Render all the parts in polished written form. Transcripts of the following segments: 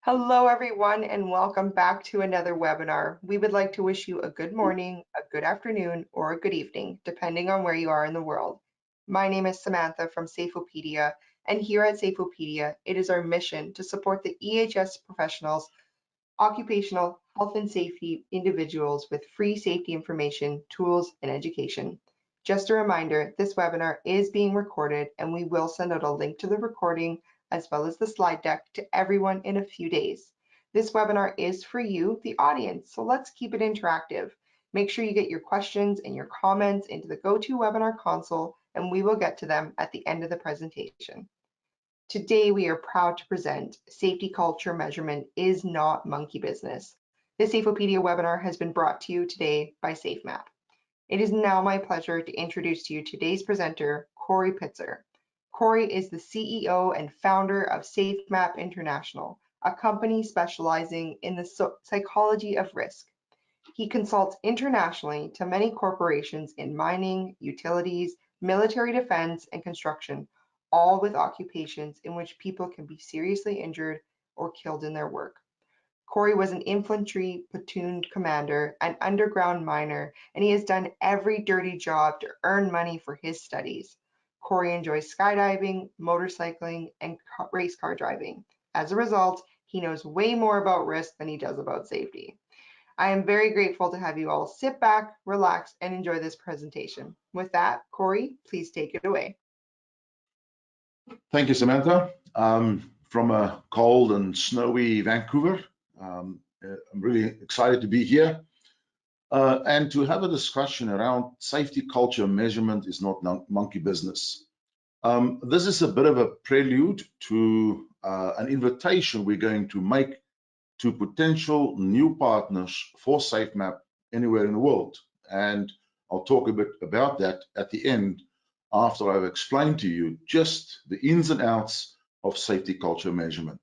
Hello, everyone, and welcome back to another webinar. We would like to wish you a good morning, a good afternoon, or a good evening, depending on where you are in the world. My name is Samantha from SAFEopedia, and here at SAFEopedia, it is our mission to support the EHS professionals, occupational health and safety individuals with free safety information, tools, and education. Just a reminder, this webinar is being recorded, and we will send out a link to the recording as well as the slide deck to everyone in a few days. This webinar is for you, the audience, so let's keep it interactive. Make sure you get your questions and your comments into the GoToWebinar console, and we will get to them at the end of the presentation. Today, we are proud to present Safety Culture Measurement is Not Monkey Business. This SAFEopedia webinar has been brought to you today by SAFEmap. It is now my pleasure to introduce to you today's presenter, Corey Pitzer. Corey is the CEO and founder of SAFEmap International, a company specializing in the psychology of risk. He consults internationally to many corporations in mining, utilities, military defense, and construction, all with occupations in which people can be seriously injured or killed in their work. Corey was an infantry platoon commander, an underground miner, and he has done every dirty job to earn money for his studies. Corey enjoys skydiving, motorcycling, and race car driving. As a result, he knows way more about risk than he does about safety. I am very grateful to have you all sit back, relax, and enjoy this presentation. With that, Corey, please take it away. Thank you, Samantha. From a cold and snowy Vancouver, I'm really excited to be here and to have a discussion around safety culture measurement is not monkey business. This is a bit of a prelude to an invitation we're going to make to potential new partners for SAFEmap anywhere in the world. And I'll talk a bit about that at the end after I've explained to you just the ins and outs of safety culture measurement.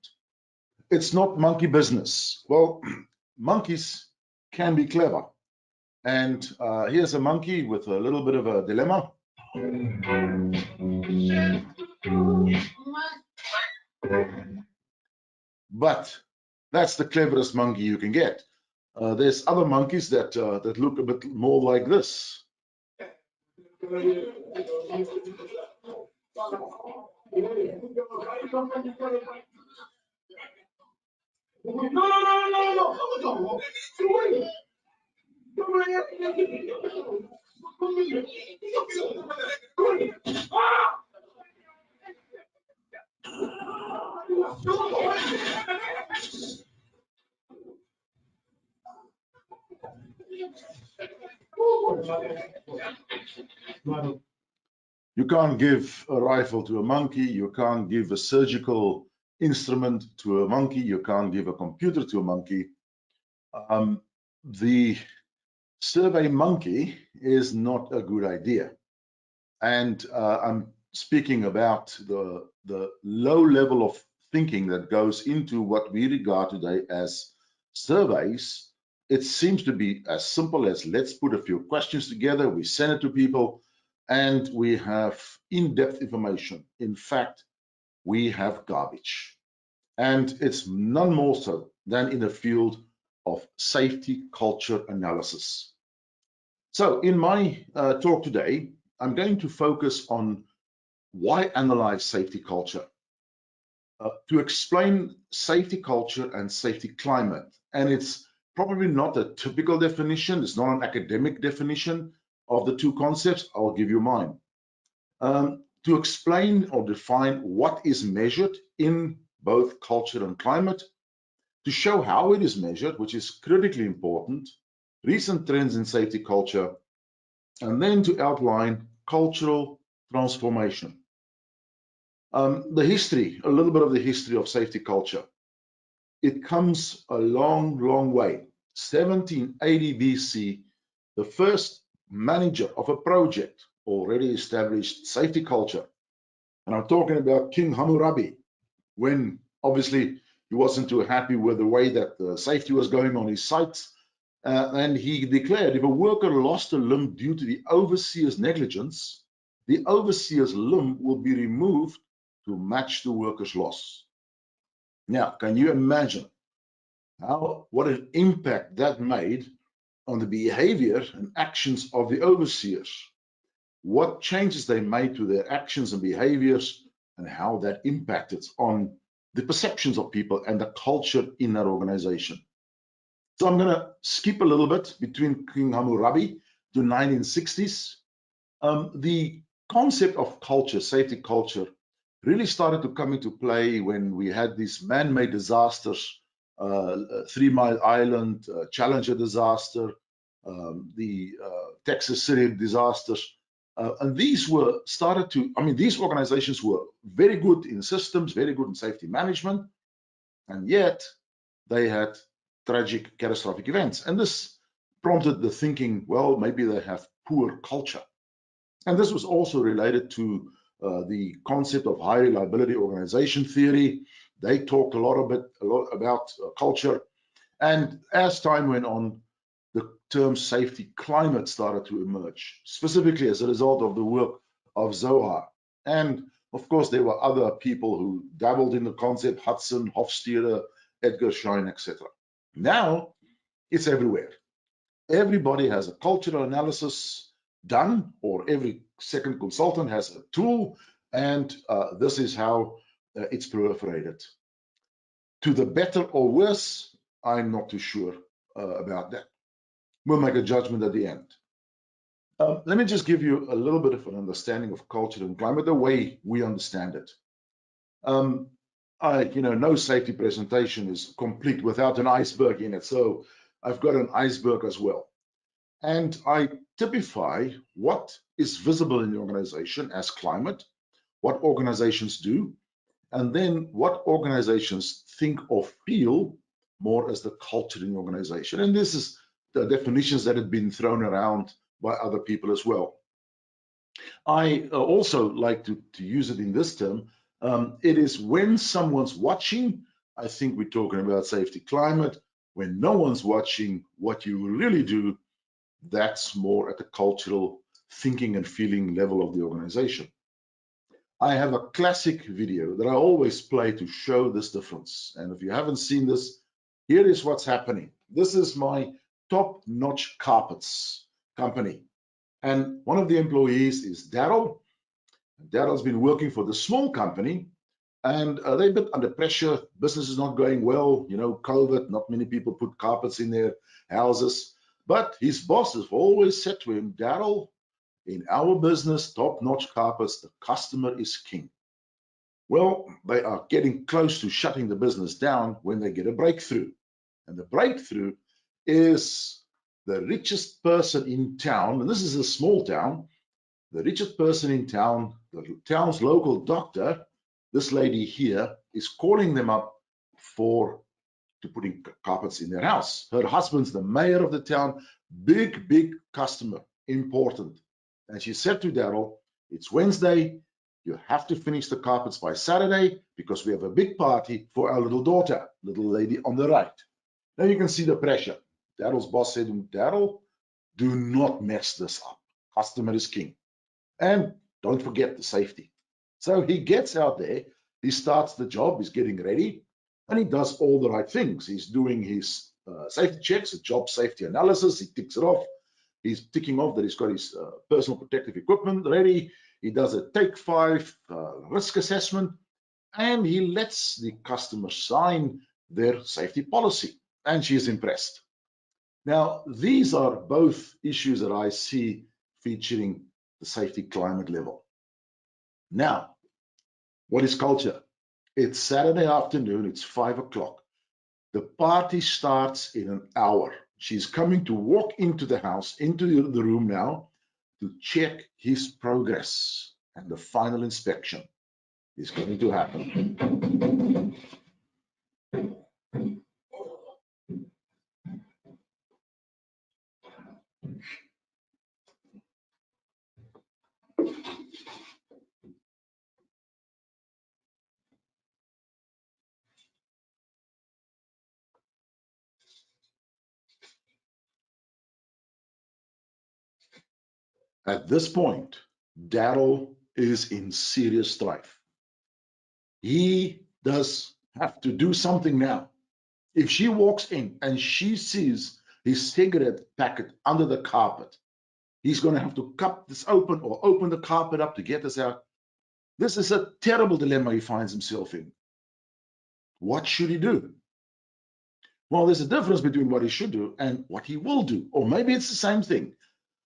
It's not monkey business. Well, monkeys can be clever. And here's a monkey with a little bit of a dilemma. But that's the cleverest monkey you can get. There's other monkeys that look a bit more like this. You can't give a rifle to a monkey, you can't give a surgical instrument to a monkey, you can't give a computer to a monkey. The survey monkey is not a good idea. And I'm speaking about the low level of thinking that goes into what we regard today as surveys. It seems to be as simple as let's put a few questions together, we send it to people, and we have in-depth information. In fact, we have garbage. And it's none more so than in the field of safety culture analysis. So in my talk today, I'm going to focus on why analyze safety culture, to explain safety culture and safety climate. And it's probably not a typical definition. It's not an academic definition of the two concepts. I'll give you mine. To explain or define what is measured in both culture and climate, to show how it is measured, which is critically important, recent trends in safety culture, and then to outline cultural transformation. The history, a little bit of the history of safety culture. It comes a long, long way. 1780 BC, the first manager of a project already established safety culture. And I'm talking about King Hammurabi, when obviously he wasn't too happy with the way that the safety was going on his sites. And he declared if a worker lost a limb due to the overseer's negligence, the overseer's limb will be removed to match the worker's loss. Now, can you imagine what an impact that made on the behavior and actions of the overseers? What changes they made to their actions and behaviors, and how that impacted on the perceptions of people and the culture in that organization. So I'm going to skip a little bit between King Hammurabi to 1960s. The concept of culture, safety culture, really started to come into play when we had these man-made disasters, 3 Mile Island, Challenger disaster, the Texas City disasters. And these these organizations were very good in systems, very good in safety management, and yet they had tragic, catastrophic events. And this prompted the thinking, well, maybe they have poor culture. And this was also related to the concept of high reliability organization theory. They talked a lot about culture. And as time went on, the term safety climate started to emerge, specifically as a result of the work of Zohar. And of course, there were other people who dabbled in the concept, Hudson, Hofstede, Edgar Schein, etc. Now, it's everywhere. Everybody has a cultural analysis done, or every second consultant has a tool, and this is how it's proliferated. To the better or worse, I'm not too sure about that. We'll make a judgment at the end. Let me just give you a little bit of an understanding of culture and climate, the way we understand it. No safety presentation is complete without an iceberg in it, so I've got an iceberg as well. And I typify what is visible in the organization as climate, what organizations do, and then what organizations think or feel more as the culture in the organization. And this is the definitions that have been thrown around by other people as well. I also like to use it in this term. It is when someone's watching, I think we're talking about safety climate. When no one's watching, what you really do, that's more at the cultural thinking and feeling level of the organization. I have a classic video that I always play to show this difference. And if you haven't seen this, here is what's happening. This is my top-notch carpets company. And one of the employees is Daryl. Daryl's been working for the small company, and they're a bit under pressure. Business is not going well. COVID, not many people put carpets in their houses. But his boss has always said to him, Daryl, in our business, top-notch carpets, the customer is king. Well, they are getting close to shutting the business down when they get a breakthrough. And the breakthrough is the richest person in town, and this is a small town, the richest person in town, the town's local doctor, this lady here, is calling them up to putting carpets in their house. Her husband's the mayor of the town, big customer, important. And she said to Daryl, it's Wednesday, you have to finish the carpets by Saturday because we have a big party for our little daughter, little lady on the right. Now you can see the pressure. Daryl's boss said to him, Daryl, do not mess this up. Customer is king. And don't forget the safety. So he gets out there, he starts the job, he's getting ready, and he does all the right things. He's doing his safety checks, a job safety analysis, he ticks it off. He's ticking off that he's got his personal protective equipment ready. He does a take 5 risk assessment, and he lets the customer sign their safety policy, and she is impressed. Now, these are both issues that I see featuring the safety climate level. Now, what is culture? It's Saturday afternoon, it's 5 o'clock. The party starts in an hour. She's coming to walk into the house, into the room now, to check his progress. And the final inspection is going to happen. At this point, Daryl is in serious strife. He does have to do something now. If she walks in and she sees his cigarette packet under the carpet, he's going to have to cut this open or open the carpet up to get this out. This is a terrible dilemma he finds himself in. What should he do? Well, there's a difference between what he should do and what he will do. Or maybe it's the same thing.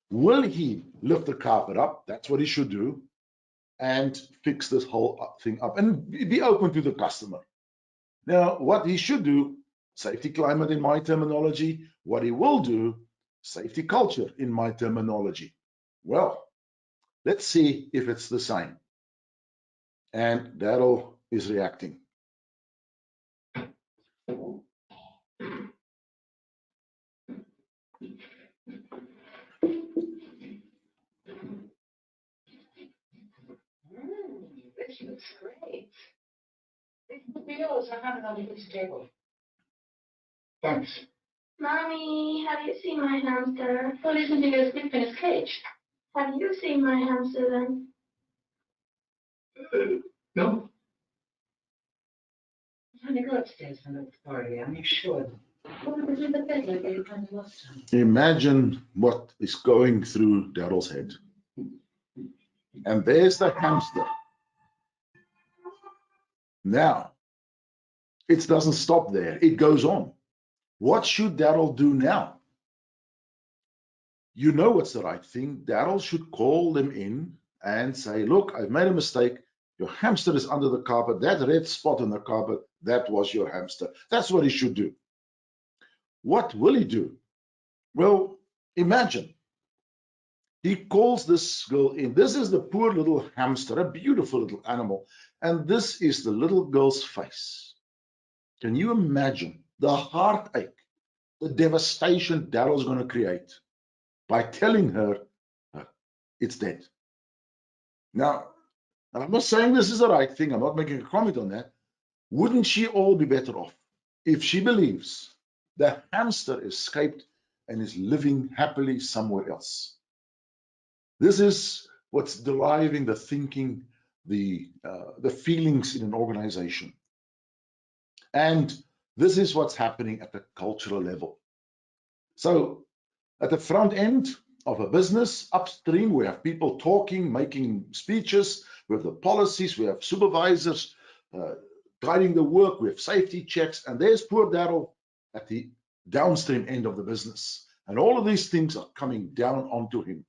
Will he lift the carpet up? That's what he should do. And fix this whole thing up and be open to the customer. Now, what he should do, safety climate in my terminology. What he will do, safety culture in my terminology. Well, let's see if it's the same. And Daryl is reacting. This looks great. This would be yours. I have it on this table. Thanks. Mommy, have you seen my hamster? Well, isn't he asleep in his cage? Have you seen my hamster then? No. Honey, go upstairs and look for you. I'm sure. What was in the bed like you found last time? Imagine what is going through Daryl's head. And there's the hamster. Now, it doesn't stop there. It goes on. What should Daryl do now? You know what's the right thing. Daryl should call them in and say, look, I've made a mistake. Your hamster is under the carpet. That red spot on the carpet, that was your hamster. That's what he should do. What will he do? Well, imagine. He calls this girl in. This is the poor little hamster, a beautiful little animal. And this is the little girl's face. Can you imagine the heartache, the devastation Daryl's going to create by telling her it's dead? Now, I'm not saying this is the right thing. I'm not making a comment on that. Wouldn't she all be better off if she believes the hamster escaped and is living happily somewhere else? This is what's deriving the thinking, the feelings in an organization. And this is what's happening at the cultural level. So at the front end of a business, upstream, we have people talking, making speeches. We have the policies, we have supervisors guiding the work, we have safety checks, and there's poor Daryl at the downstream end of the business. And all of these things are coming down onto him.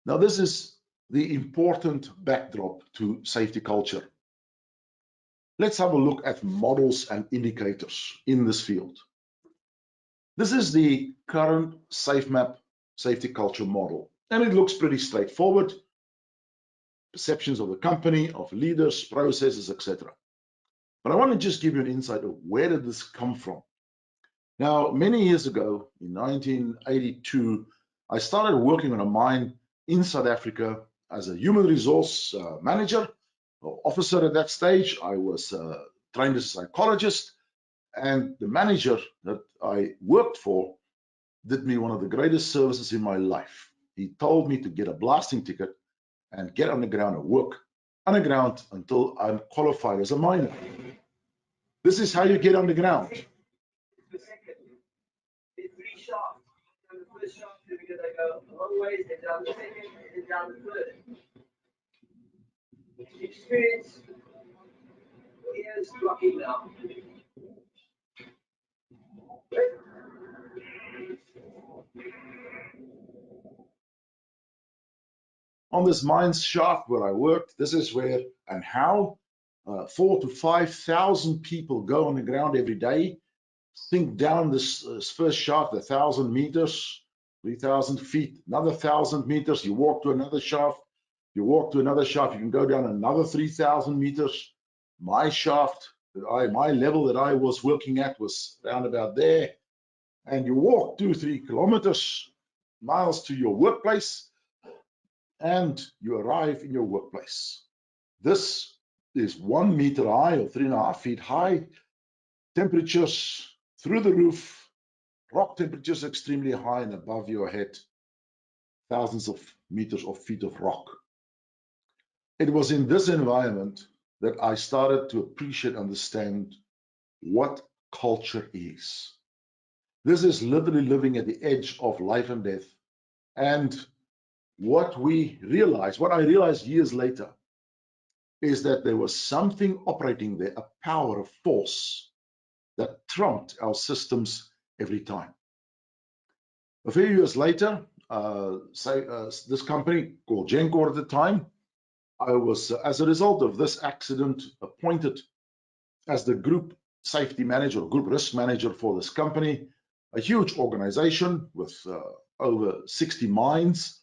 Now, this is the important backdrop to safety culture. Let's have a look at models and indicators in this field. This is the current SAFEmap safety culture model, and it looks pretty straightforward. Perceptions of the company, of leaders, processes, etc. But I want to just give you an insight of where did this come from. Now, many years ago, in 1982, I started working on a mine in South Africa as a human resource manager or officer at that stage. I was trained as a psychologist, and the manager that I worked for did me one of the greatest services in my life. He told me to get a blasting ticket and get underground and work underground until I'm qualified as a miner. This is how you get underground. The second, it's three shafts. And the first shaft, because they go a long ways, then down the second, and then down the third. Experience is blocking now. On this mine's shaft where I worked, this is where and how 4,000 to 5,000 people go on the ground every day. Think down this first shaft, 1,000 meters, 3,000 feet, another 1,000 meters. You walk to another shaft, you walk to another shaft, you can go down another 3,000 meters. My shaft, my level that I was working at was around about there. And you walk 2-3 kilometers, miles to your workplace, and you arrive in your workplace. This is 1 meter high or 3.5 feet high. Temperatures through the roof, rock temperatures extremely high, and above your head, thousands of meters or feet of rock. It was in this environment that I started to appreciate, understand what culture is. This is literally living at the edge of life and death. And what I realized years later, is that there was something operating there, a power, a force that trumped our systems every time. A few years later, this company called Gencor at the time, I was, as a result of this accident, appointed as the group safety manager, or group risk manager for this company, a huge organization with over 60 mines,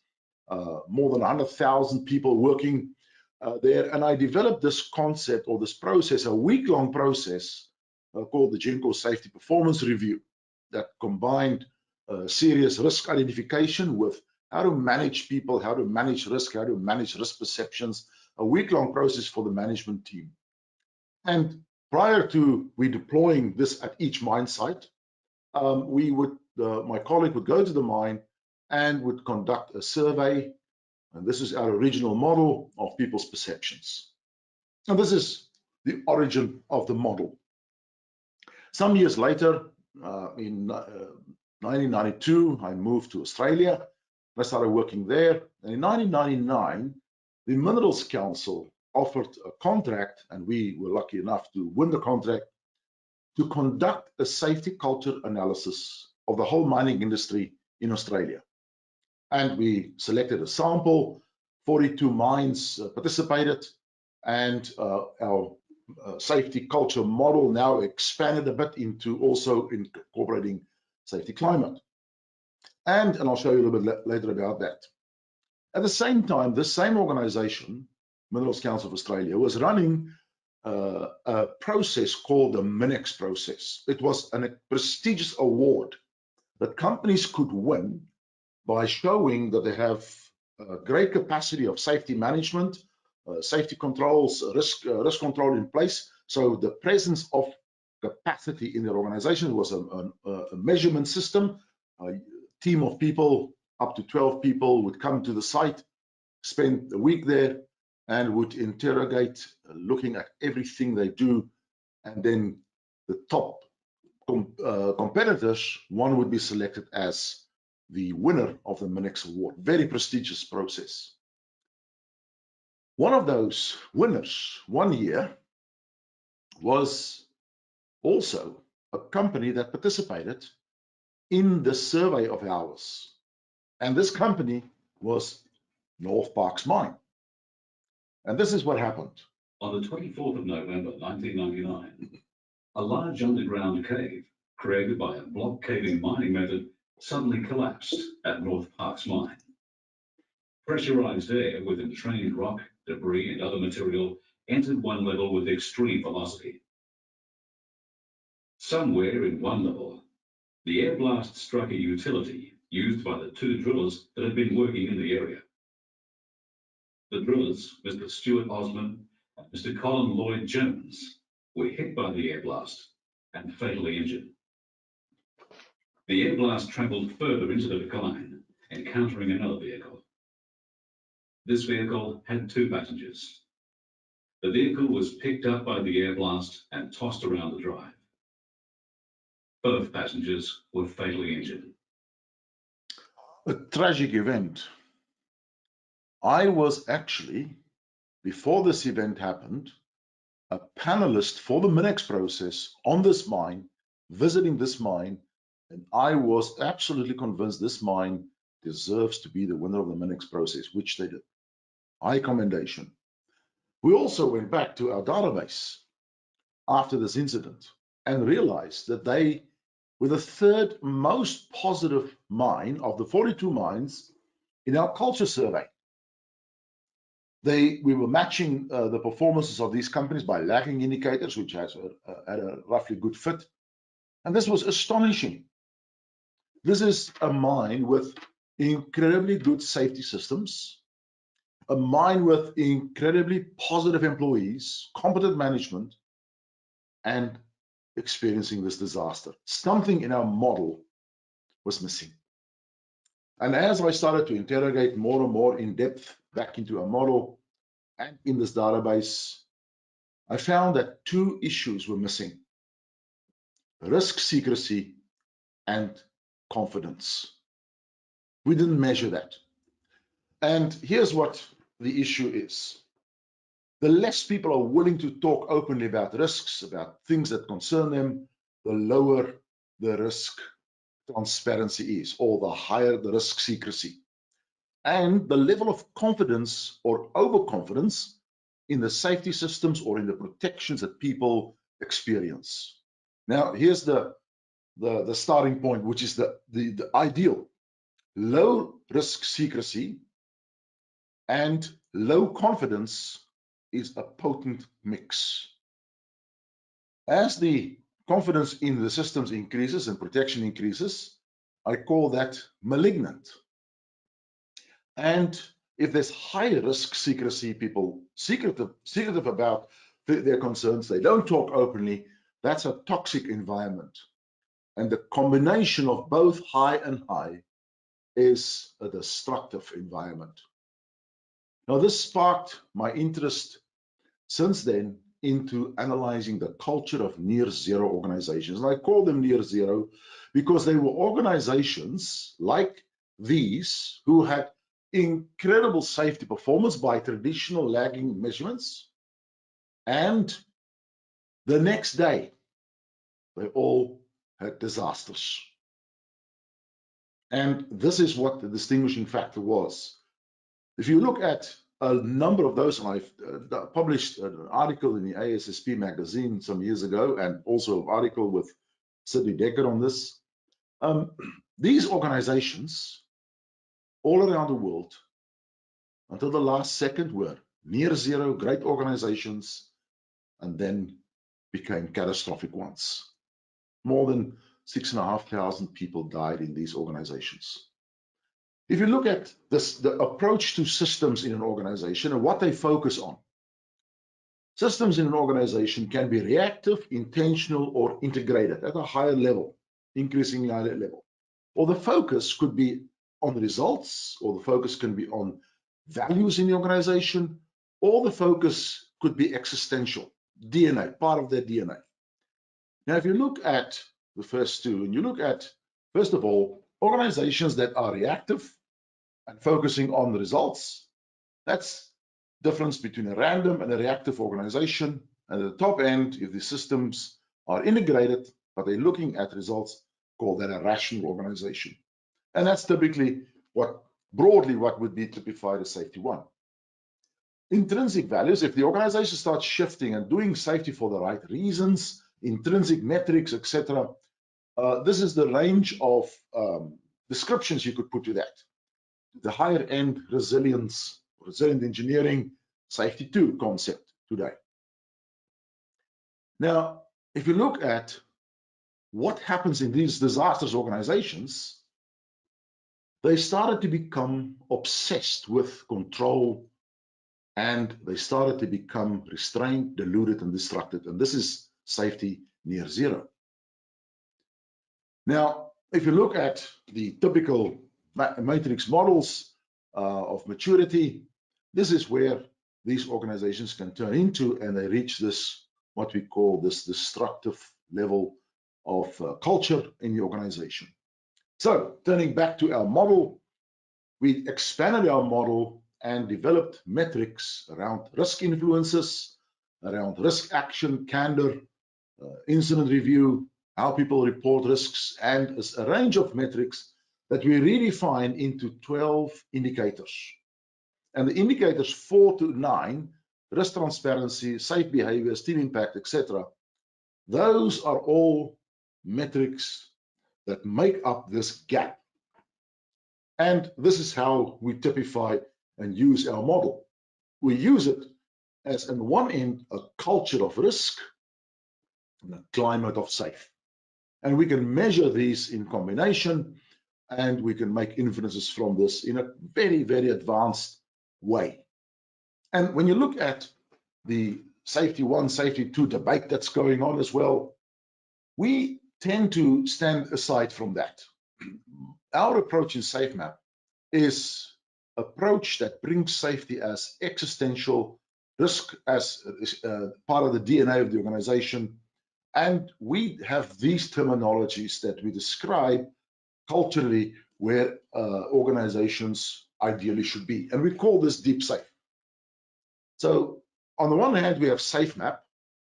more than 100,000 people working there. And I developed this concept or this process, a week-long process called the Gencor Safety Performance Review, that combined serious risk identification with how to manage people, how to manage risk, how to manage risk perceptions, a week-long process for the management team. And prior to we deploying this at each mine site, my colleague would go to the mine and would conduct a survey. And this is our original model of people's perceptions. And this is the origin of the model. Some years later, in 1992, I moved to Australia. I started working there. And in 1999, the Minerals Council offered a contract, and we were lucky enough to win the contract, to conduct a safety culture analysis of the whole mining industry in Australia. And we selected a sample, 42 mines participated, and our safety culture model now expanded a bit into also incorporating safety climate. And I'll show you a little bit later about that. At the same time, this same organization, Minerals Council of Australia, was running a process called the MINEX process. It was a prestigious award that companies could win by showing that they have a great capacity of safety management, safety controls, risk control in place. So the presence of capacity in their organization was a measurement system. A team of people, up to 12 people, would come to the site, spend a week there, and would interrogate, looking at everything they do. And then the top competitors, one would be selected as the winner of the MINEX award. Very prestigious process. One of those winners one year was also a company that participated in the survey of ours. And this company was North Parkes Mine. And this is what happened. On the 24th of November 1999, a large underground cave created by a block caving mining method suddenly collapsed at North Parkes Mine. Pressurized air with entrained rock, debris, and other material entered one level with extreme velocity. Somewhere in one level, the air blast struck a utility used by the two drillers that had been working in the area. The drillers, Mr. Stuart Osman and Mr. Colin Lloyd Jones, were hit by the air blast and fatally injured. The air blast traveled further into the decline, encountering another vehicle. This vehicle had two passengers. The vehicle was picked up by the air blast and tossed around the drive. Both passengers were fatally injured. A tragic event. I was actually, before this event happened, a panelist for the MINEX process on this mine, visiting this mine, and I was absolutely convinced this mine deserves to be the winner of the MINEX process, which they did. High commendation. We also went back to our database after this incident and realized that they were the third most positive mine of the 42 mines in our culture survey. We were matching the performances of these companies by lagging indicators, which had a roughly good fit. And this was astonishing. This is a mine with incredibly good safety systems, a mine with incredibly positive employees, competent management, and experiencing this disaster. Something in our model was missing. And as I started to interrogate more and more in depth back into our model and in this database, I found that two issues were missing: risk secrecy and confidence. We didn't measure that. And here's what the issue is. The less people are willing to talk openly about risks, about things that concern them, the lower the risk transparency is, or the higher the risk secrecy. And the level of confidence or overconfidence in the safety systems or in the protections that people experience. Now, here's the starting point, which is the ideal. Low risk secrecy and low confidence is a potent mix. As the confidence in the systems increases and protection increases, I call that malignant. And if there's high risk secrecy, people secretive about their concerns, they don't talk openly, that's a toxic environment. And the combination of both high and high is a destructive environment. Now, this sparked my interest since then into analyzing the culture of near zero organizations. And I call them near zero because they were organizations like these who had incredible safety performance by traditional lagging measurements. And the next day, they all had disasters. And this is what the distinguishing factor was. If you look at a number of those, and I've published an article in the ASSP magazine some years ago, and also an article with Sidney Dekker on this. These organizations all around the world, until the last second, were near zero, great organizations, and then became catastrophic ones. More than 6,500 people died in these organizations. If you look at this, the approach to systems in an organization and what they focus on, systems in an organization can be reactive, intentional, or integrated at a higher level, increasingly higher level. Or the focus could be on results, or the focus can be on values in the organization, or the focus could be existential, DNA, part of their DNA. Now, if you look at the first two, and you look at, first of all, organizations that are reactive and focusing on the results, that's the difference between a random and a reactive organization. And at the top end, if the systems are integrated, but they're looking at results, call that a rational organization. And that's typically broadly what would be typified as safety one. Intrinsic values, if the organization starts shifting and doing safety for the right reasons, intrinsic metrics, etc., this is the range of descriptions you could put to that. The higher end resilience, resilient engineering, safety 2 concept today. Now, if you look at what happens in these disastrous organizations, they started to become obsessed with control, and they started to become restrained, deluded, and distracted. And this is safety near zero. Now, if you look at the typical matrix models of maturity, this is where these organizations can turn into, and they reach this, what we call this destructive level of culture in the organization. So, turning back to our model, we expanded our model and developed metrics around risk influences, around risk action, candor, incident review, how people report risks, and a range of metrics that we redefine into 12 indicators. And the indicators 4 to 9, risk transparency, safe behaviors, team impact, etc., those are all metrics that make up this gap. And this is how we typify and use our model. We use it as, on one end, a culture of risk and a climate of safe. And we can measure these in combination, and we can make inferences from this in a very, very advanced way. And when you look at the safety 1, safety 2 debate that's going on as well, we tend to stand aside from that. Our approach in SAFEmap is an approach that brings safety as existential risk as part of the DNA of the organization. And we have these terminologies that we describe culturally where organizations ideally should be. And we call this deep safe. So on the one hand, we have SAFEmap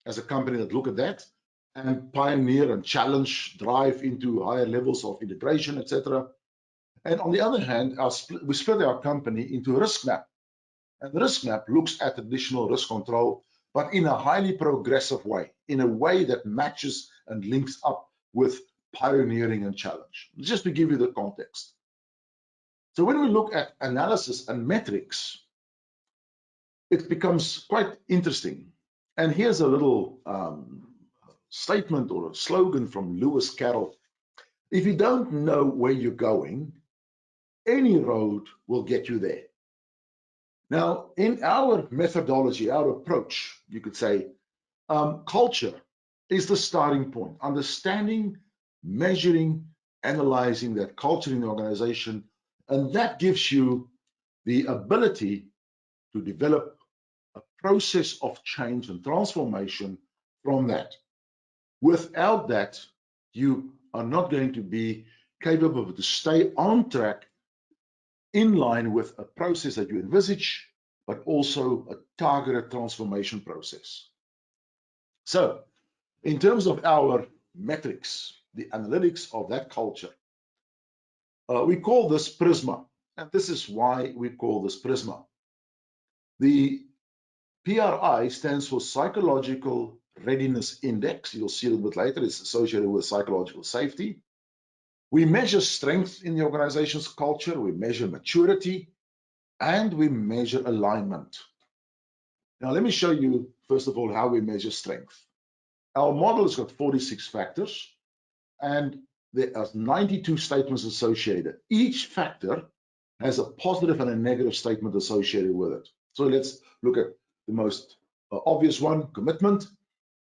as a company that look at that and pioneer and challenge, drive into higher levels of integration, etc. And on the other hand, we split our company into a risk map. And the risk map looks at additional risk control, but in a highly progressive way, in a way that matches and links up with pioneering and challenge. Just to give you the context. So when we look at analysis and metrics, it becomes quite interesting. And here's a little statement or a slogan from Lewis Carroll. If you don't know where you're going, any road will get you there. Now, in our methodology, our approach, you could say, culture is the starting point. Understanding, measuring, analyzing that culture in the organization, and that gives you the ability to develop a process of change and transformation from that. Without that, you are not going to be capable to stay on track in line with a process that you envisage, but also a targeted transformation process. So, in terms of our metrics, the analytics of that culture, we call this Prisma, and this is why we call this Prisma. The PRI stands for Psychological Readiness Index. You'll see a little bit later, it's associated with psychological safety. We measure strength in the organization's culture, we measure maturity, and we measure alignment. Now, let me show you, first of all, how we measure strength. Our model has got 46 factors, and there are 92 statements associated. Each factor has a positive and a negative statement associated with it. So let's look at the most obvious one, commitment.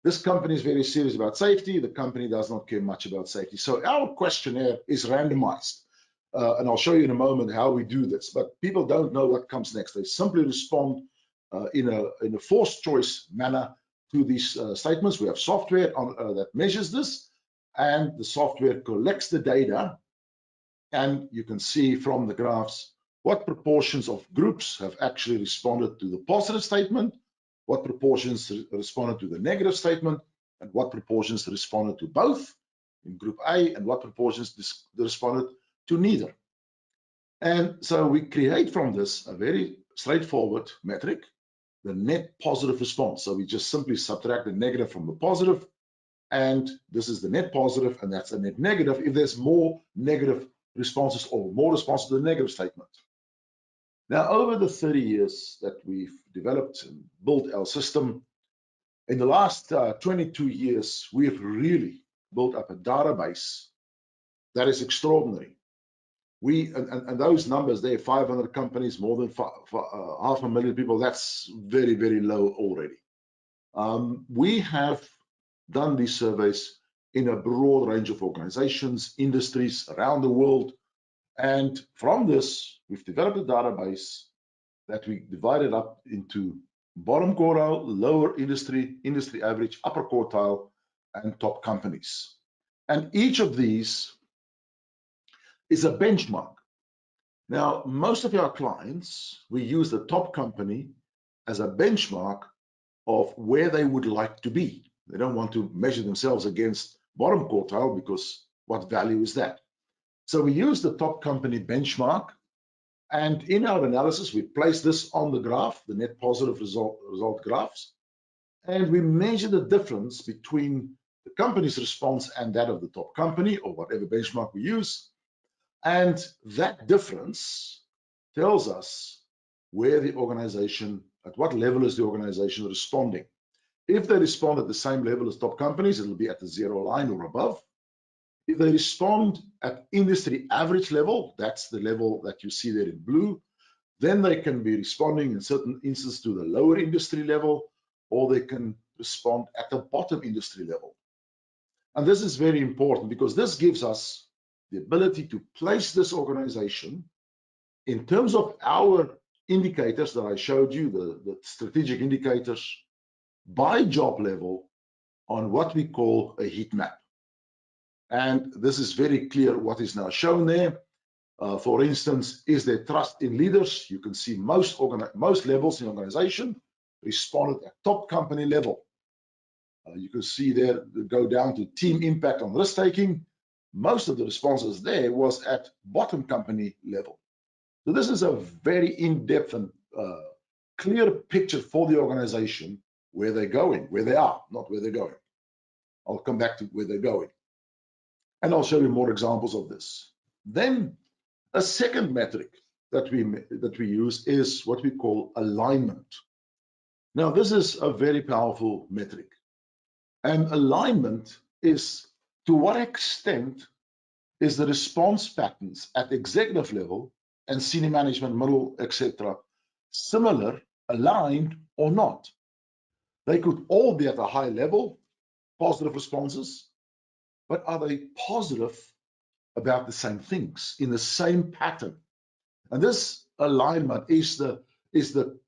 This company is very serious about safety. The company does not care much about safety. So our questionnaire is randomized. And I'll show you in a moment how we do this, but people don't know what comes next. They simply respond in a forced choice manner to these statements. We have software that measures this, and the software collects the data, and you can see from the graphs what proportions of groups have actually responded to the positive statement, what proportions responded to the negative statement, and what proportions responded to both in group A, and what proportions responded to neither. And so we create from this a very straightforward metric, the net positive response. So we just simply subtract the negative from the positive, and this is the net positive, and that's a net negative if there's more negative responses or more responses to the negative statement. Now, over the 30 years that we've developed and built our system, in the last 22 years, we have really built up a database that is extraordinary. And those numbers there, 500 companies, more than 500,000 people, that's very, very low already. We have done these surveys in a broad range of organizations, industries around the world. And from this, we've developed a database that we divided up into bottom quartile, lower industry average, upper quartile, and top companies. And each of these is a benchmark. Now, most of our clients, we use the top company as a benchmark of where they would like to be. They don't want to measure themselves against bottom quartile because what value is that? So we use the top company benchmark, and in our analysis, we place this on the graph, the net positive result graphs, and we measure the difference between the company's response and that of the top company, or whatever benchmark we use. And that difference tells us where the organization, at what level is the organization responding. If they respond at the same level as top companies, it'll be at the 0 line or above. If they respond at industry average level, that's the level that you see there in blue, then they can be responding in certain instances to the lower industry level, or they can respond at the bottom industry level. And this is very important because this gives us the ability to place this organization in terms of our indicators that I showed you, the strategic indicators by job level on what we call a heat map. And this is very clear what is now shown there. For instance, is there trust in leaders? You can see most levels in the organization responded at top company level. You can see there, go down to team impact on risk taking. Most of the responses there was at bottom company level. So this is a very in-depth and clear picture for the organization where they're going, where they are, not where they're going. I'll come back to where they're going. And I'll show you more examples of this. Then a second metric that we use is what we call alignment. Now, this is a very powerful metric. And alignment is to what extent is the response patterns at executive level and senior management, middle, etc., similar, aligned, or not. They could all be at a high level, positive responses, but are they positive about the same things in the same pattern? And this alignment is the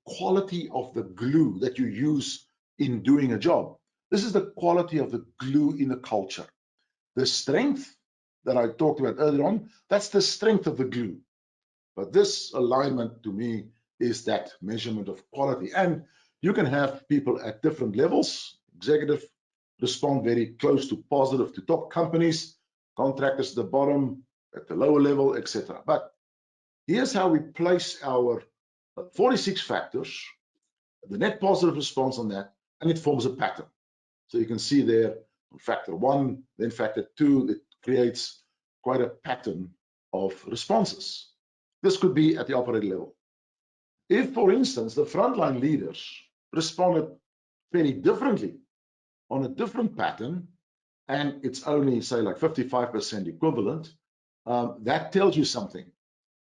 quality of the glue that you use in doing a job. This is the quality of the glue in the culture. The strength that I talked about earlier on, that's the strength of the glue. But this alignment to me is that measurement of quality. And you can have people at different levels. Executive respond very close to positive to top companies, contractors at the bottom, at the lower level, etc. But here's how we place our 46 factors, the net positive response on that, and it forms a pattern. So you can see there, factor 1, then factor 2, it creates quite a pattern of responses. This could be at the operating level. If, for instance, the frontline leaders responded very differently on a different pattern, and it's only, say, like 55% equivalent, that tells you something.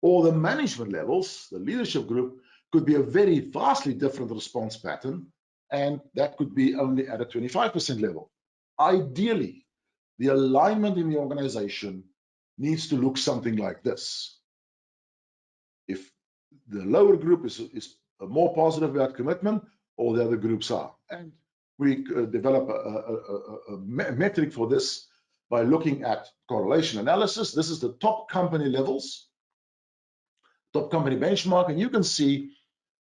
Or the management levels, the leadership group, could be a very vastly different response pattern, and that could be only at a 25% level. Ideally, the alignment in the organization needs to look something like this. If the lower group is more positive about commitment, all the other groups are. And we develop a metric for this by looking at correlation analysis. This is the top company levels, top company benchmark, and you can see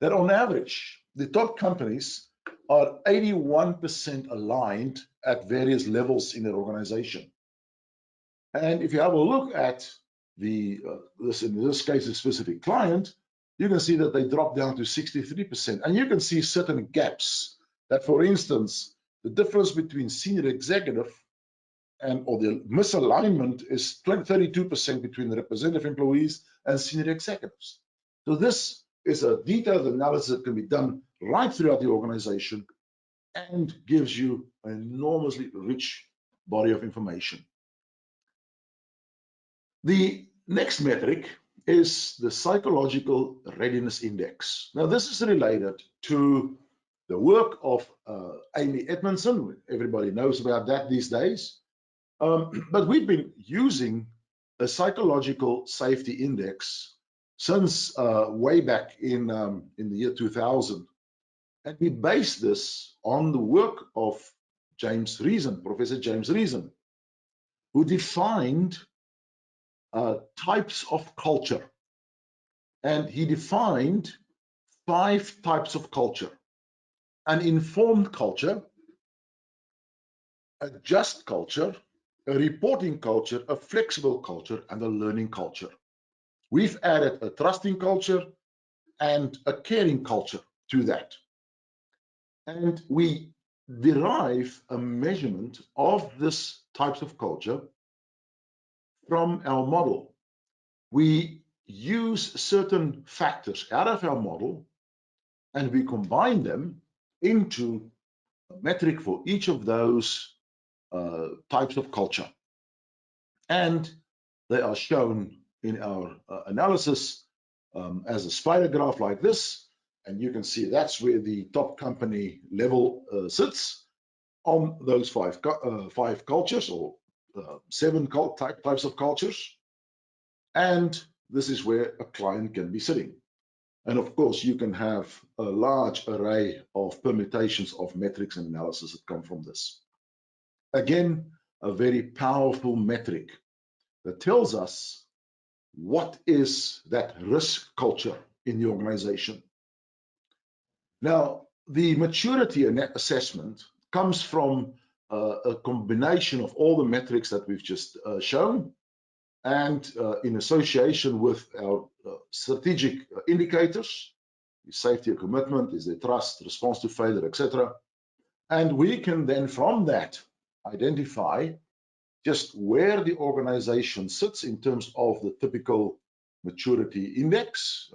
that on average, the top companies are 81% aligned at various levels in their organization. And if you have a look at in this case, a specific client, you can see that they drop down to 63%. And you can see certain gaps that, for instance, the difference between senior executive or the misalignment is 32% between the representative employees and senior executives. So this is a detailed analysis that can be done right throughout the organization and gives you an enormously rich body of information. The next metric is the psychological readiness index. Now, this is related to the work of Amy Edmondson. Everybody knows about that these days. But we've been using a psychological safety index since way back in the year 2000. And we base this on the work of James Reason, Professor James Reason, who defined types of culture. And he defined 5 types of culture: an informed culture, a just culture, a reporting culture, a flexible culture, and a learning culture. We've added a trusting culture and a caring culture to that. And we derive a measurement of this types of culture from our model. We use certain factors out of our model and we combine them into a metric for each of those types of culture. And they are shown in our analysis as a spider graph like this. And you can see that's where the top company level sits on those 5 cultures, or 7 types of cultures. And this is where a client can be sitting. And of course, you can have a large array of permutations of metrics and analysis that come from this. Again, a very powerful metric that tells us what is that risk culture in the organization. Now, the maturity assessment comes from a combination of all the metrics that we've just shown, and in association with our strategic indicators. Is safety a commitment? Is there trust, response to failure, etc.? And we can then from that identify just where the organization sits in terms of the typical maturity index,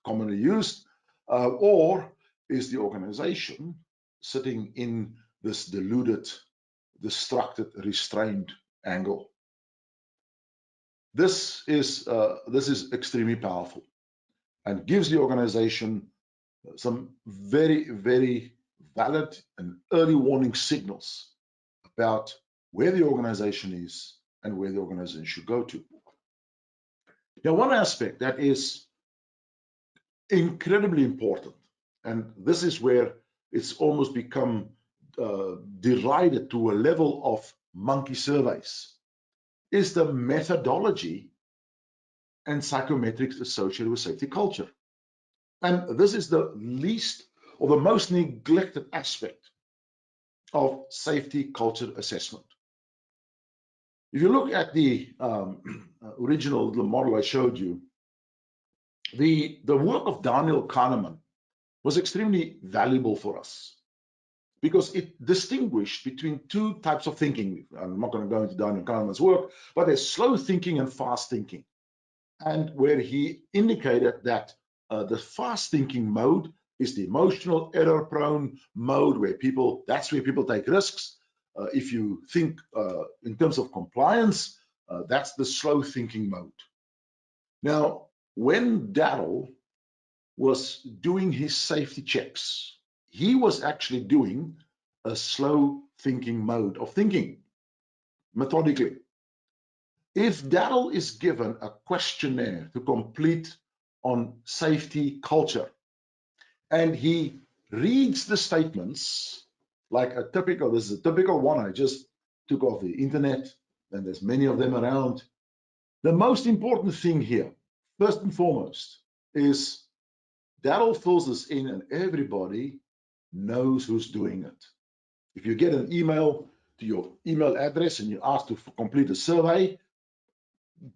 commonly used, or is the organization sitting in this deluded, distracted, restrained angle. This is extremely powerful and gives the organization some very, very valid and early warning signals about where the organization is and where the organization should go to. Now, one aspect that is incredibly important, and this is where it's almost become derided to a level of monkey surveys, is the methodology and psychometrics associated with safety culture. And this is the least or the most neglected aspect of safety culture assessment. If you look at the original model I showed you, the work of Daniel Kahneman was extremely valuable for us because it distinguished between two types of thinking. I'm not going to go into Daniel Kahneman's work, but there's slow thinking and fast thinking. And where he indicated that the fast thinking mode is the emotional error prone mode where that's where people take risks. If you think in terms of compliance, that's the slow thinking mode. Now, when Darrell was doing his safety checks, he was actually doing a slow thinking mode of thinking methodically. If Darrell is given a questionnaire to complete on safety culture, and he reads the statements like this is a typical one I just took off the internet, and there's many of them around. The most important thing here, first and foremost, is Darrell fills this in and everybody knows who's doing it. If you get an email to your email address and you ask to complete a survey,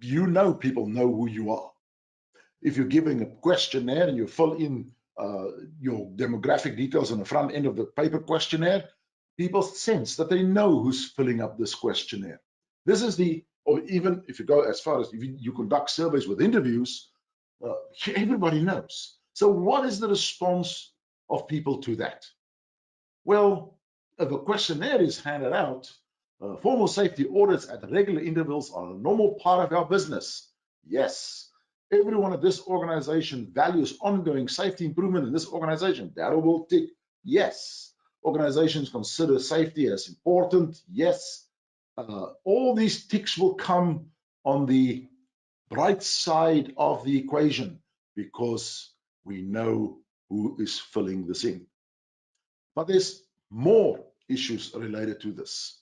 you know people know who you are. If you're giving a questionnaire and you fill in your demographic details on the front end of the paper questionnaire, people sense that they know who's filling up this questionnaire. This is or even if you go as far as you conduct surveys with interviews, everybody knows. So what is the response of people to that? Well, if a questionnaire is handed out, formal safety audits at regular intervals are a normal part of our business. Yes, everyone at this organization values ongoing safety improvement in this organization. Darrell will tick yes. Organizations consider safety as important. Yes. All these ticks will come on the bright side of the equation because we know who is filling this in. But there's more issues related to this.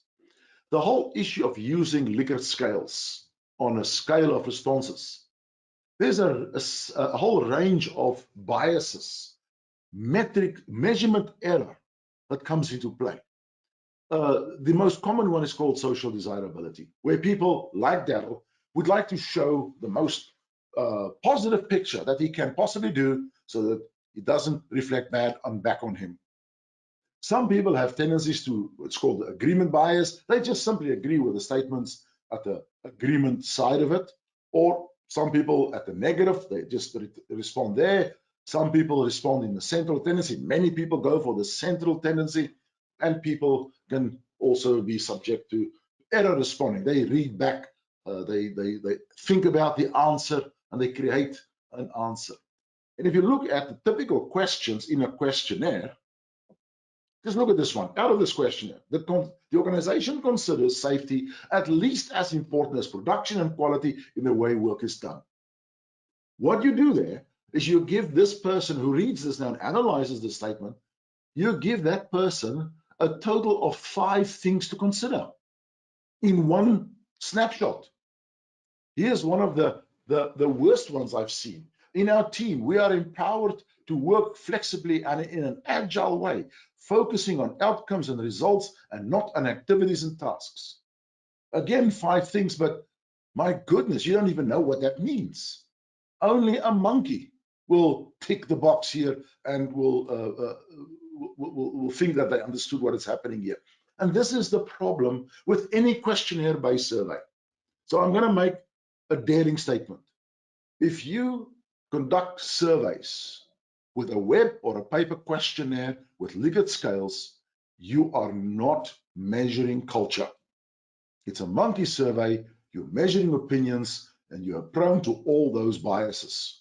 The whole issue of using Likert scales on a scale of responses. There's a whole range of biases, measurement error that comes into play. The most common one is called social desirability, where people like Darrell would like to show the most positive picture that he can possibly do so that it doesn't reflect back on him. Some people have tendencies to what's called the agreement bias. They just simply agree with the statements at the agreement side of it. Or some people at the negative, they just respond there. Some people respond in the central tendency. Many people go for the central tendency, and people can also be subject to error responding. They read back, they think about the answer, and they create an answer. And if you look at the typical questions in a questionnaire, just look at this one. Out of this questionnaire, the organization considers safety at least as important as production and quality in the way work is done. What you do there is you give this person who reads this now and analyzes the statement, you give that person a total of 5 things to consider in one snapshot. Here's one of the worst ones I've seen. In our team, we are empowered to work flexibly and in an agile way, focusing on outcomes and results and not on activities and tasks. Again, 5 things, but my goodness, you don't even know what that means. Only a monkey will tick the box here and will think that they understood what is happening here. And this is the problem with any questionnaire-based survey. So I'm going to make a daring statement. If you conduct surveys with a web or a paper questionnaire with Likert scales, you are not measuring culture. It's a monkey survey, you're measuring opinions, and you are prone to all those biases.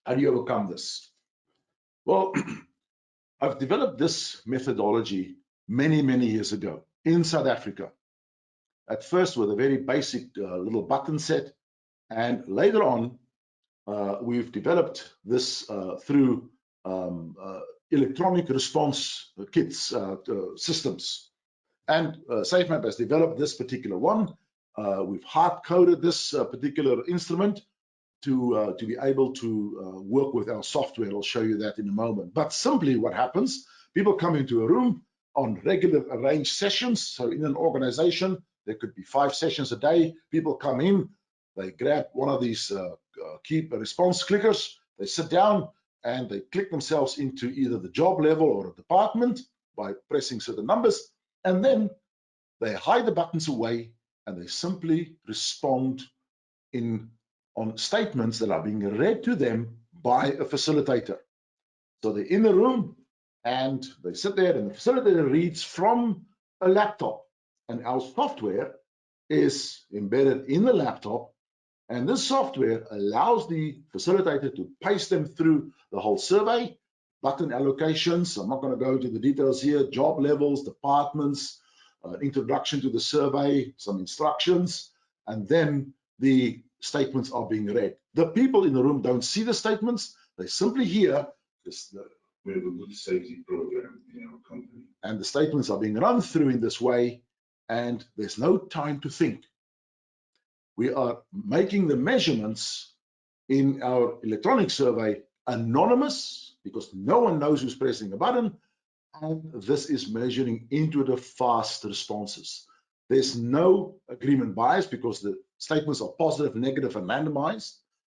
How do you overcome this? Well, I've developed this methodology many, many years ago in South Africa. At first with a very basic little button set, and later on we've developed this through electronic response kits, systems. And SAFEmap has developed this particular one. We've hard-coded this particular instrument to be able to work with our software. I'll show you that in a moment. But simply what happens, people come into a room on regular arranged sessions. So in an organization, there could be 5 sessions a day. People come in, they grab one of these key response clickers, they sit down and they click themselves into either the job level or a department by pressing certain numbers, and then they hide the buttons away and they simply respond on statements that are being read to them by a facilitator. So they're in the room and they sit there and the facilitator reads from a laptop, and our software is embedded in the laptop, and this software allows the facilitator to paste them through the whole survey, button allocations. I'm not going to go into the details here, job levels, departments, introduction to the survey, some instructions, and then the statements are being read. The people in the room don't see the statements, they simply hear this. We have a good safety program in our company. And the statements are being run through in this way, and there's no time to think. We are making the measurements in our electronic survey anonymous because no one knows who's pressing a button, and this is measuring intuitive, fast responses. There's no agreement bias because the statements are positive, negative, and randomized.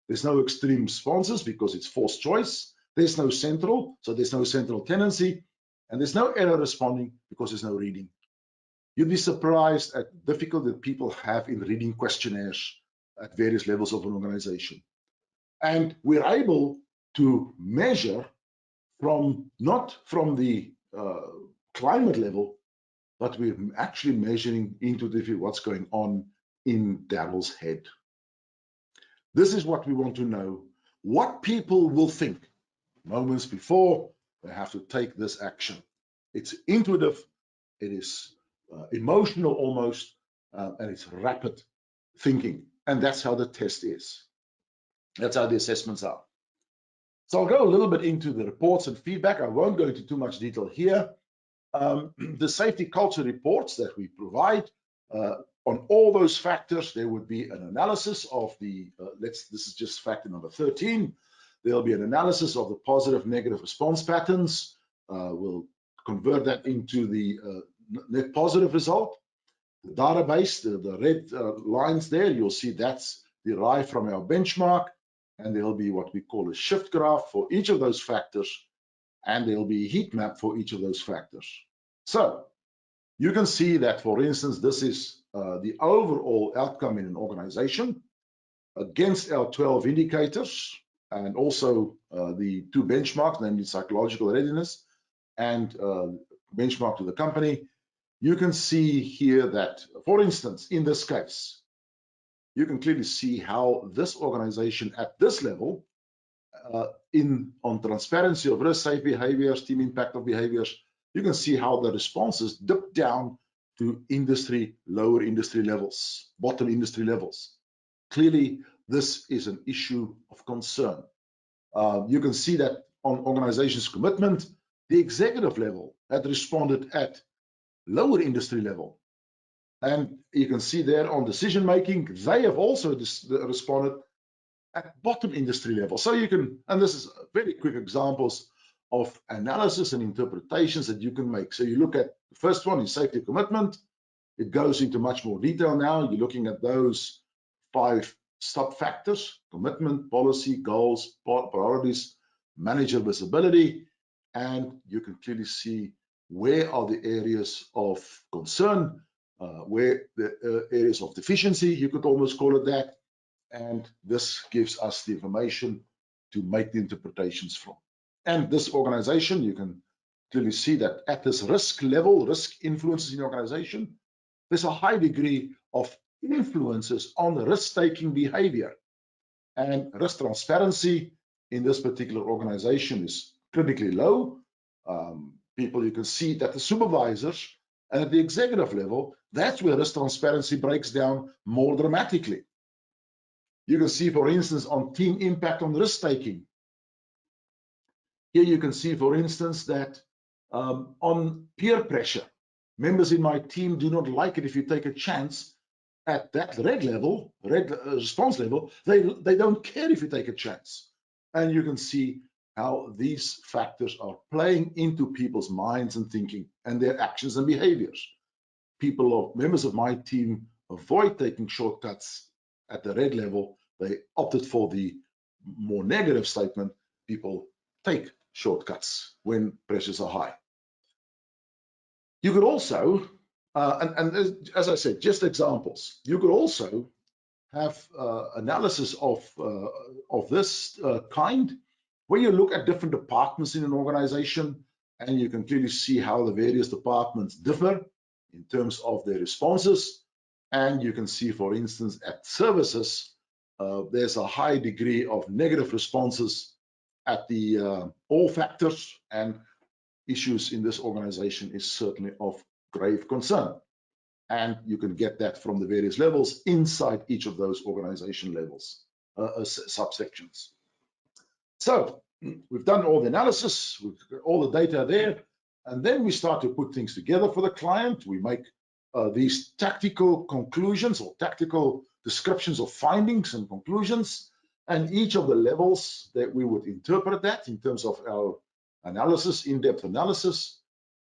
There's no extreme responses because it's forced choice. There's no central, so there's no central tendency. And there's no error responding because there's no reading. You'd be surprised at the difficulty that people have in reading questionnaires at various levels of an organization. And we're able to measure not from the climate level, but we're actually measuring intuitively what's going on in Darryl's head. This is what we want to know, what people will think moments before they have to take this action. It's intuitive, it is emotional almost, and it's rapid thinking. And that's how the test is. That's how the assessments are. So I'll go a little bit into the reports and feedback. I won't go into too much detail here. The safety culture reports that we provide, on all those factors, there would be an analysis of the, this is just factor number 13. There'll be an analysis of the positive, negative response patterns. We'll convert that into the net positive result. The database, the red lines there, you'll see that's derived from our benchmark, and there'll be what we call a shift graph for each of those factors, and there'll be a heat map for each of those factors. So you can see that, for instance, this is the overall outcome in an organization against our 12 indicators, and also the 2 benchmarks, namely psychological readiness and benchmark to the company. You can see here that, for instance, in this case, you can clearly see how this organization at this level, on transparency of risk, safe behaviors, team impact of behaviors, you can see how the responses dip down to lower industry levels, bottom industry levels. Clearly, this is an issue of concern. You can see that on organization's commitment, the executive level had responded at lower industry level. And you can see there on decision making, they have also responded at bottom industry level. So you can, and this is very quick examples of analysis and interpretations that you can make. So you look at the first one is safety commitment. It goes into much more detail now. You're looking at those 5 sub-factors: commitment, policy, goals, priorities, manager visibility, and you can clearly see where are the areas of concern, where the areas of deficiency, you could almost call it that, and this gives us the information to make the interpretations from. And this organization, you can clearly see that at this risk level, risk influences in the organization, there's a high degree of influences on the risk-taking behavior. And risk transparency in this particular organization is critically low. People, you can see that the supervisors and at the executive level, that's where risk transparency breaks down more dramatically. You can see, for instance, on team impact on risk-taking. Here you can see, for instance, that on peer pressure, members in my team do not like it if you take a chance at that red level, response level. They don't care if you take a chance. And you can see how these factors are playing into people's minds and thinking and their actions and behaviors. Members of my team avoid taking shortcuts at the red level. They opted for the more negative statement. People take shortcuts when pressures are high. You could also, and as I said, just examples. You could also have analysis of this kind, where you look at different departments in an organization, and you can clearly see how the various departments differ in terms of their responses. And you can see, for instance, at services, there's a high degree of negative responses at the all factors, and issues in this organization is certainly of grave concern. And you can get that from the various levels inside each of those organization levels, subsections. So we've done all the analysis, we've got all the data there, and then we start to put things together for the client. We make these tactical conclusions or tactical descriptions of findings and conclusions, and each of the levels that we would interpret that in terms of our analysis, in-depth analysis,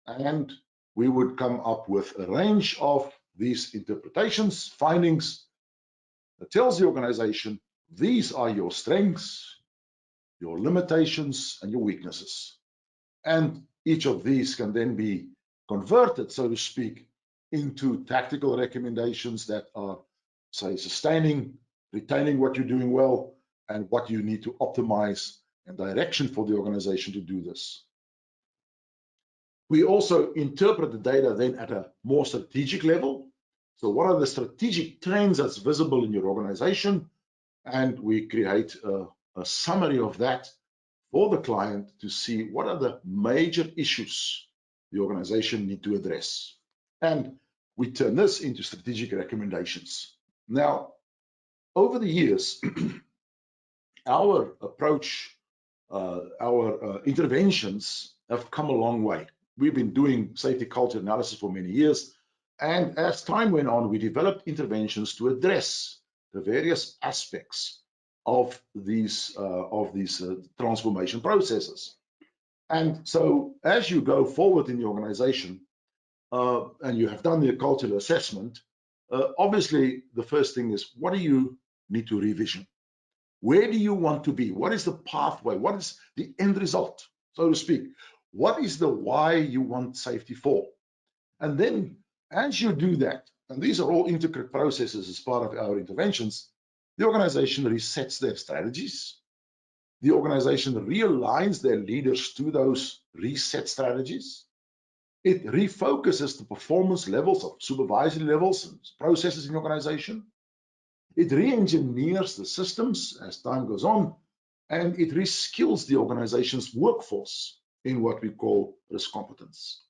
and we would come up with a range of these interpretations, findings, that tells the organization, these are your strengths, your limitations, and your weaknesses. And each of these can then be converted, so to speak, into tactical recommendations that are, say, sustaining, retaining what you're doing well, and what you need to optimize and direction for the organization to do this. We also interpret the data then at a more strategic level. So what are the strategic trends that's visible in your organization? And we create a summary of that for the client to see what are the major issues the organization need to address. And we turn this into strategic recommendations. Now, over the years, our approach, our interventions have come a long way. We've been doing safety culture analysis for many years, and as time went on, we developed interventions to address the various aspects of these transformation processes. And so, as you go forward in the organization, and you have done the cultural assessment, obviously the first thing is, what do you need to revision? Where do you want to be? What is the pathway? What is the end result, so to speak? What is the why you want safety for? And then as you do that, and these are all intricate processes as part of our interventions, the organization resets their strategies. The organization realigns their leaders to those reset strategies. It refocuses the performance levels of supervisory levels and processes in the organization. It re-engineers the systems as time goes on, and it reskills the organization's workforce in what we call risk competence.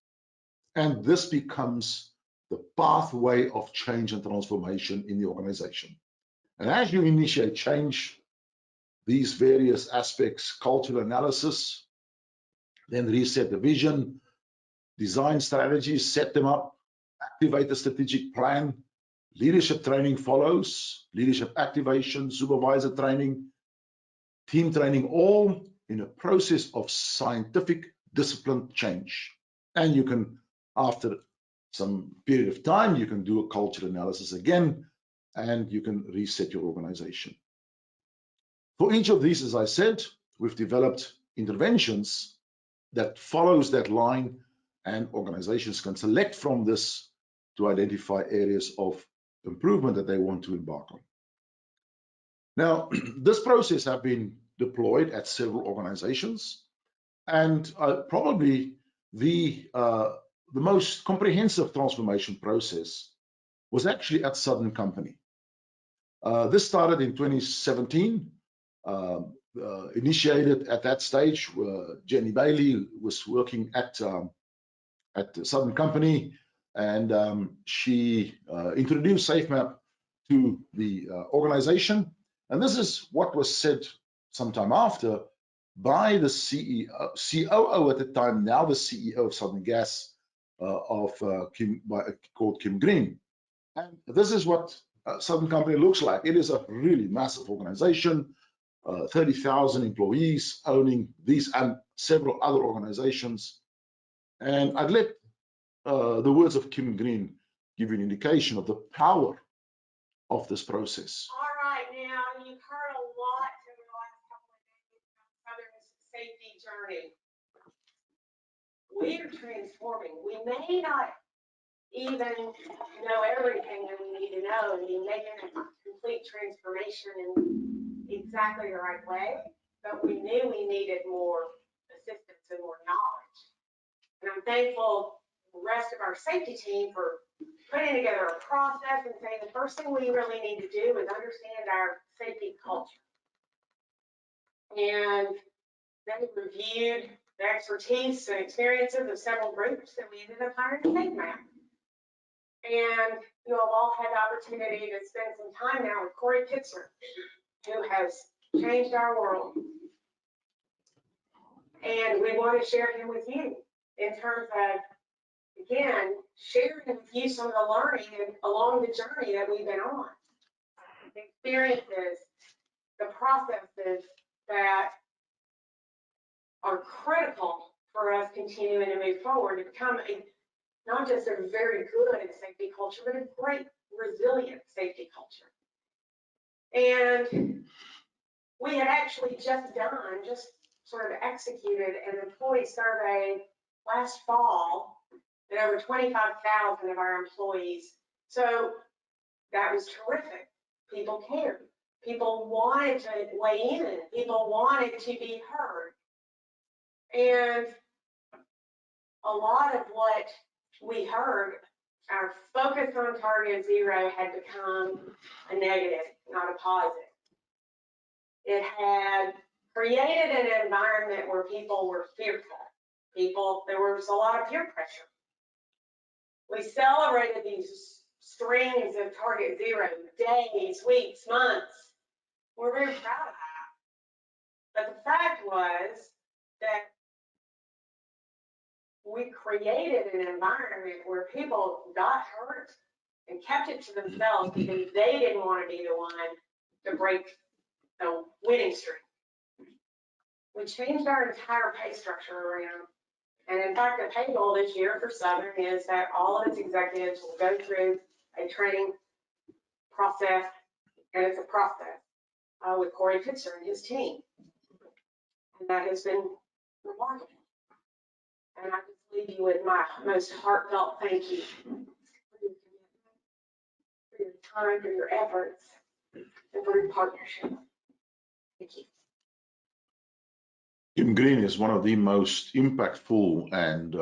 And this becomes the pathway of change and transformation in the organization. And as you initiate change, these various aspects: cultural analysis, then reset the vision, design strategies, set them up, activate the strategic plan, leadership training follows, leadership activation, supervisor training, team training, all in a process of scientific disciplined change. And you can, after some period of time, you can do a cultural analysis again, and you can reset your organization. For each of these, as I said, we've developed interventions that follows that line, and organizations can select from this to identify areas of improvement that they want to embark on. Now, this process has been deployed at several organizations, and probably the most comprehensive transformation process was actually at Southern Company. This started in 2017, initiated at that stage. Jenny Bailey was working at the Southern Company, and she introduced SAFEmap to the organization. And this is what was said sometime after by the COO at the time, now the CEO of Southern Gas, called Kim Green. And this is what Southern Company looks like. It is a really massive organization, 30,000 employees owning these and several other organizations. And I'd let the words of Kim Green give you an indication of the power of this process. All right, now you've heard a lot in the last couple of days about Southern's safety journey. We are transforming. We may not even know everything that we need to know and be making a complete transformation in exactly the right way, but we knew we needed more assistance and more knowledge. And I'm thankful the rest of our safety team for putting together a process and saying the first thing we really need to do is understand our safety culture. And they reviewed the expertise and experiences of several groups, and we ended up hiring SAFEmap. And you have all had the opportunity to spend some time now with Corey Pitzer, who has changed our world. And we want to share him with you in terms of, again, sharing with you some of the learning along the journey that we've been on. The experiences, the processes that are critical for us continuing to move forward to become not just a very good safety culture, but a great resilient safety culture. And we had actually just sort of executed an employee survey last fall that over 25,000 of our employees. So that was terrific. People cared. People wanted to weigh in. People wanted to be heard. And a lot of what we heard, our focus on target zero had become a negative, not a positive. It had created an environment where people were fearful. There was a lot of peer pressure. We celebrated these strings of target zero, days, weeks, months. We're very proud of that. But the fact was that we created an environment where people got hurt and kept it to themselves because they didn't want to be the one to break the winning streak. We changed our entire pay structure around. And in fact, the pay goal this year for Southern is that all of its executives will go through a training process, and it's a process with Corey Pitzer and his team. And that has been remarkable. And I just leave you with my most heartfelt thank you for your commitment, for your time, for your efforts, and for your partnership. Thank you. Kim Green is one of the most impactful and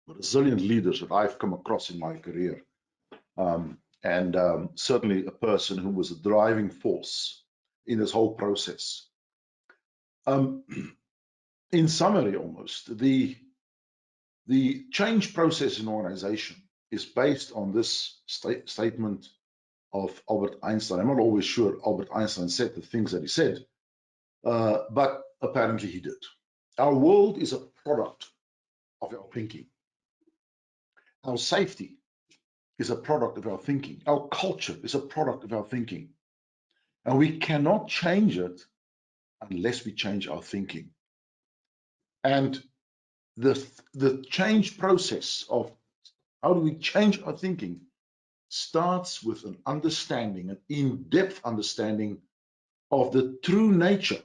resilient leaders that I've come across in my career. Certainly a person who was a driving force in this whole process. In summary, almost, the change process in organization is based on this statement of Albert Einstein. I'm not always sure Albert Einstein said the things that he said, but apparently he did. Our world is a product of our thinking. Our safety is a product of our thinking. Our culture is a product of our thinking. And we cannot change it unless we change our thinking. And the change process of how do we change our thinking starts with an understanding, an in-depth understanding of the true nature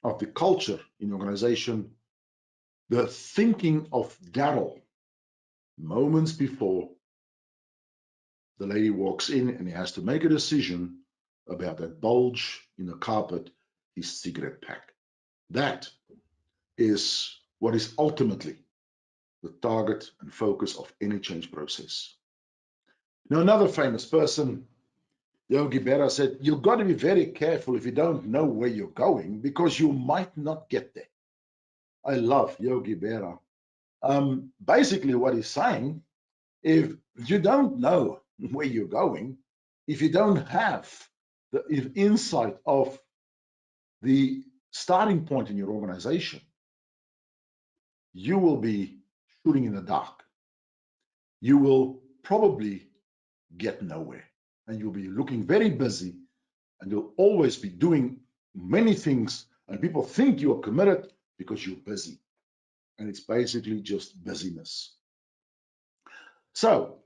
of the culture in the organization, the thinking of Daryl moments before the lady walks in and he has to make a decision about that bulge in the carpet, his cigarette pack. That is what is ultimately the target and focus of any change process. Now, another famous person, Yogi Berra, said, you've got to be very careful if you don't know where you're going because you might not get there. I love Yogi Berra. Basically, what he's saying, if you don't know where you're going, if you don't have the insight of the starting point in your organization, you will be shooting in the dark. You will probably get nowhere and you'll be looking very busy and you'll always be doing many things and people think you are committed because you're busy. And it's basically just busyness. So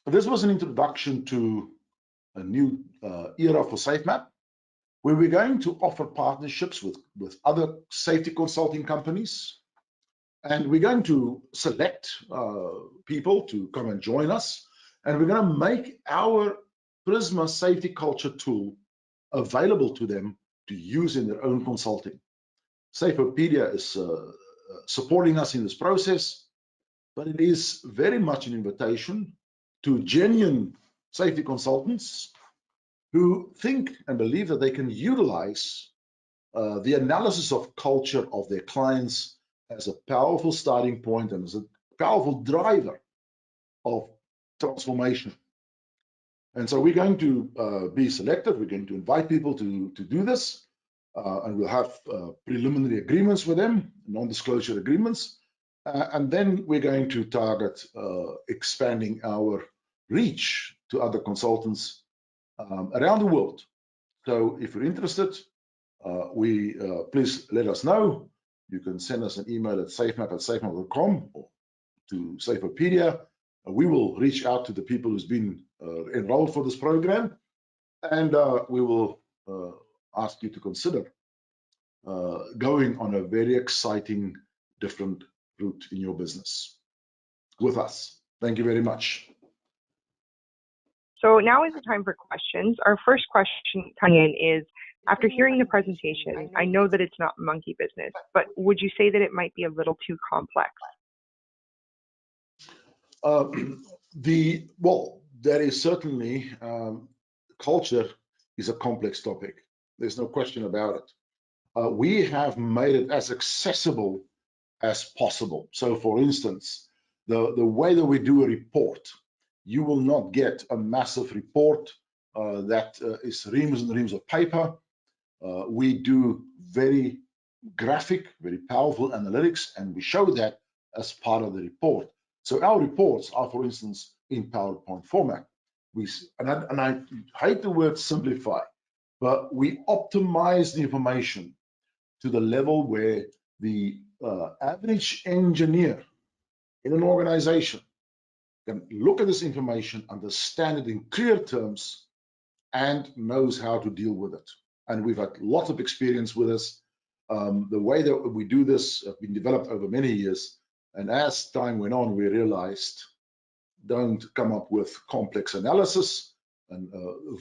this was an introduction to a new era for SAFEmap, where we're going to offer partnerships with other safety consulting companies. And we're going to select people to come and join us. And we're going to make our Prisma safety culture tool available to them to use in their own consulting. SAFEpedia is supporting us in this process, but it is very much an invitation to genuine safety consultants who think and believe that they can utilize the analysis of culture of their clients as a powerful starting point and as a powerful driver of transformation. And so we're going to be selective. We're going to invite people to do this, and we'll have preliminary agreements with them, non-disclosure agreements, and then we're going to target expanding our reach to other consultants around the world. So if you're interested, please let us know. You can send us an email at safemap@safemap.com or to SAFEpedia. We will reach out to the people who's been enrolled for this program, and we will ask you to consider going on a very exciting, different route in your business with us. Thank you very much. So now is the time for questions. Our first question coming in is, after hearing the presentation, I know that it's not monkey business, but would you say that it might be a little too complex? Well, there is certainly, culture is a complex topic. There's no question about it. We have made it as accessible as possible. So for instance, the way that we do a report, you will not get a massive report that is reams and reams of paper. We do very graphic, very powerful analytics, and we show that as part of the report. So our reports are, for instance, in PowerPoint format. And I hate the word simplify, but we optimize the information to the level where the average engineer in an organization can look at this information, understand it in clear terms, and knows how to deal with it. And we've had lots of experience with this. The way that we do this have been developed over many years. And as time went on, we realized, don't come up with complex analysis and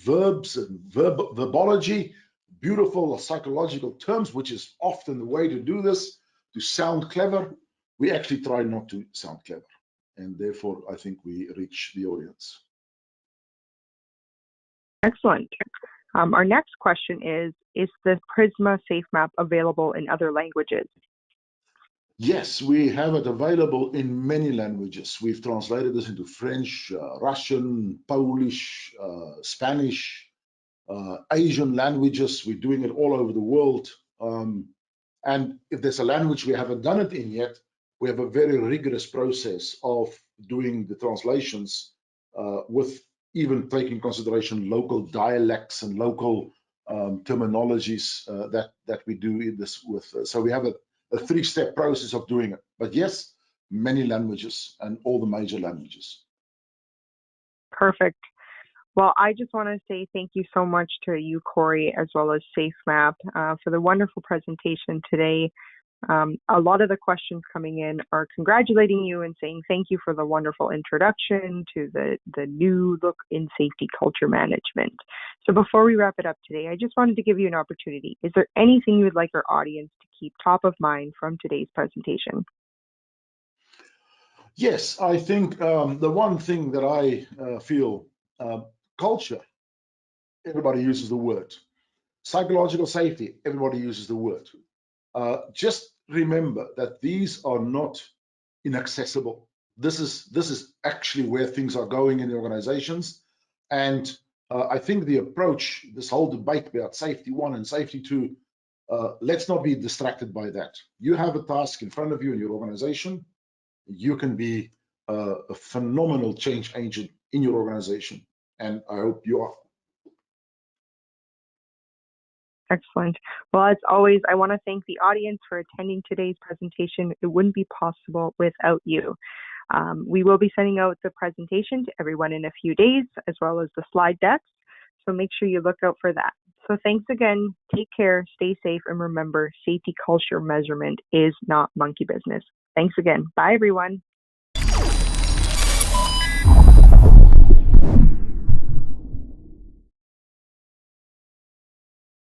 verbs and verbology, beautiful psychological terms, which is often the way to do this, to sound clever. We actually try not to sound clever. And therefore, I think we reach the audience. Excellent. Our next question is the Prisma SAFEmap available in other languages? Yes, we have it available in many languages. We've translated this into French, Russian, Polish, Spanish, Asian languages. We're doing it all over the world. And if there's a language we haven't done it in yet, we have a very rigorous process of doing the translations with even taking consideration local dialects and local terminologies that we do in this with. So we have a three-step process of doing it. But yes, many languages and all the major languages. Perfect. Well, I just want to say thank you so much to you, Corey, as well as SAFEmap for the wonderful presentation today. A lot of the questions coming in are congratulating you and saying thank you for the wonderful introduction to the new look in safety culture management. So before we wrap it up today, I just wanted to give you an opportunity. Is there anything you would like our audience to keep top of mind from today's presentation? Yes, I think the one thing that I feel, culture, everybody uses the word. Psychological safety, everybody uses the word. Just remember that these are not inaccessible. This is actually where things are going in the organizations. And I think the approach, this whole debate about safety 1 and safety 2, let's not be distracted by that. You have a task in front of you in your organization. You can be a phenomenal change agent in your organization. And I hope you are. Excellent. Well, as always, I want to thank the audience for attending today's presentation. It wouldn't be possible without you. We will be sending out the presentation to everyone in a few days, as well as the slide decks. So make sure you look out for that. So thanks again. Take care, stay safe, and remember, safety culture measurement is not monkey business. Thanks again. Bye, everyone.